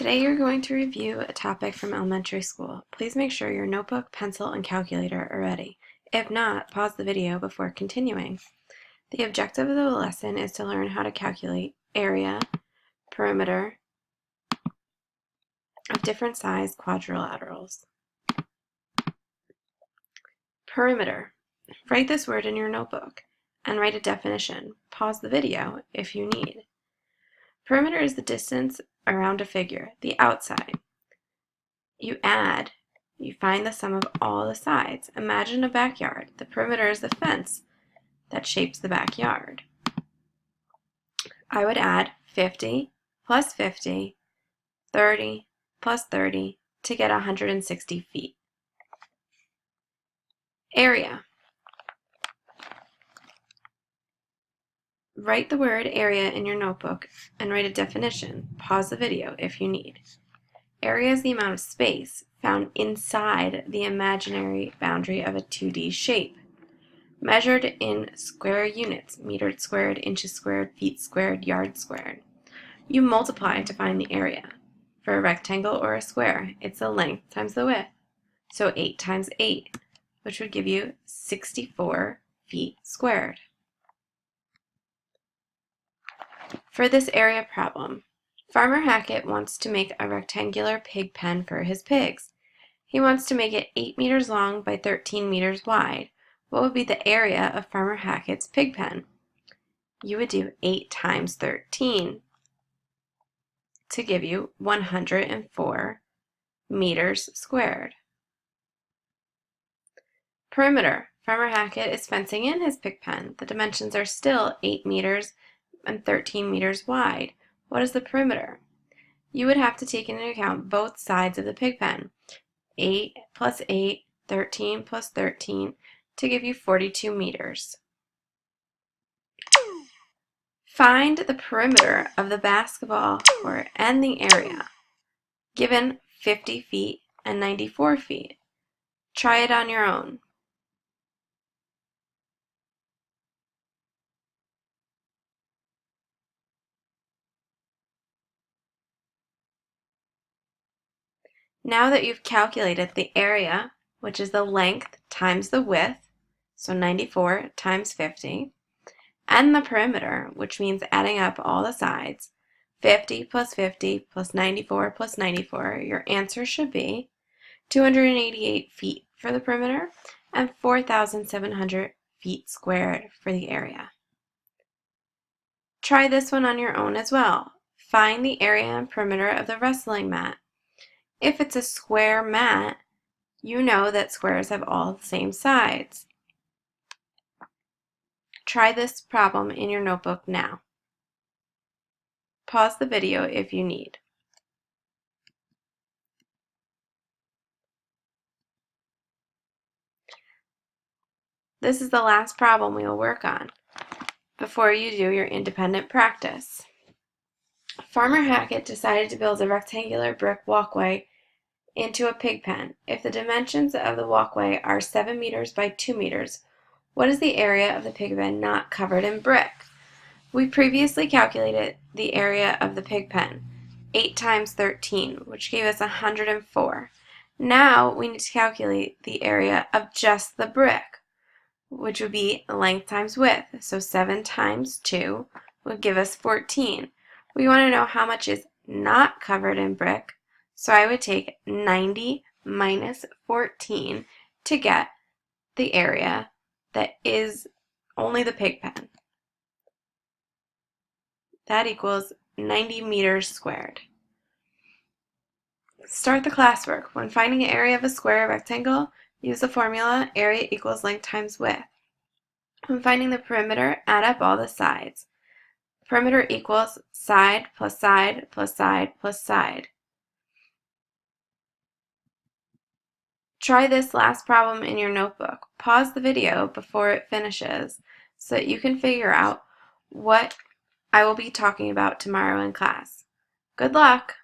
Today you're going to review a topic from elementary school. Please make sure your notebook, pencil, and calculator are ready. If not, pause the video before continuing. The objective of the lesson is to learn how to calculate area, perimeter of different size quadrilaterals. Perimeter. Write this word in your notebook and write a definition. Pause the video if you need. Perimeter is the distance around a figure, the outside. You find the sum of all the sides. Imagine a backyard. The perimeter is the fence that shapes the backyard. I would add 50 plus 50, 30 plus 30 to get 160 feet. Area. Write the word area in your notebook and write a definition. Pause the video if you need. Area is the amount of space found inside the imaginary boundary of a 2D shape, measured in square units, meters squared, inches squared, feet squared, yards squared. You multiply to find the area. For a rectangle or a square, it's the length times the width. So 8 times 8, which would give you 64 feet squared. For this area problem, Farmer Hackett wants to make a rectangular pig pen for his pigs. He wants to make it 8 meters long by 13 meters wide. What would be the area of Farmer Hackett's pig pen? You would do 8 times 13 to give you 104 meters squared. Perimeter. Farmer Hackett is fencing in his pig pen. The dimensions are still 8 meters and 13 meters wide. What is the perimeter? You would have to take into account both sides of the pig pen. 8 plus 8, 13 plus 13 to give you 42 meters. Find the perimeter of the basketball court and the area, given 50 feet and 94 feet. Try it on your own. Now that you've calculated the area, which is the length times the width, so 94 times 50, and the perimeter, which means adding up all the sides, 50 plus 50 plus 94 plus 94, your answer should be 288 feet for the perimeter and 4,700 feet squared for the area. Try this one on your own as well. Find the area and perimeter of the wrestling mat. If it's a square mat, you know that squares have all the same sides. Try this problem in your notebook now. Pause the video if you need. This is the last problem we will work on before you do your independent practice. Farmer Hackett decided to build a rectangular brick walkway into a pig pen. If the dimensions of the walkway are 7 meters by 2 meters, what is the area of the pig pen not covered in brick? We previously calculated the area of the pig pen, 8 times 13, which gave us 104. Now we need to calculate the area of just the brick, which would be length times width. So 7 times 2 would give us 14. We want to know how much is not covered in brick, so I would take 90 minus 14 to get the area that is only the pig pen. That equals 90 meters squared. Start the classwork. When finding an area of a square or rectangle, use the formula area equals length times width. When finding the perimeter, add up all the sides. Perimeter equals side plus side plus side plus side. Try this last problem in your notebook. Pause the video before it finishes so that you can figure out what I will be talking about tomorrow in class. Good luck!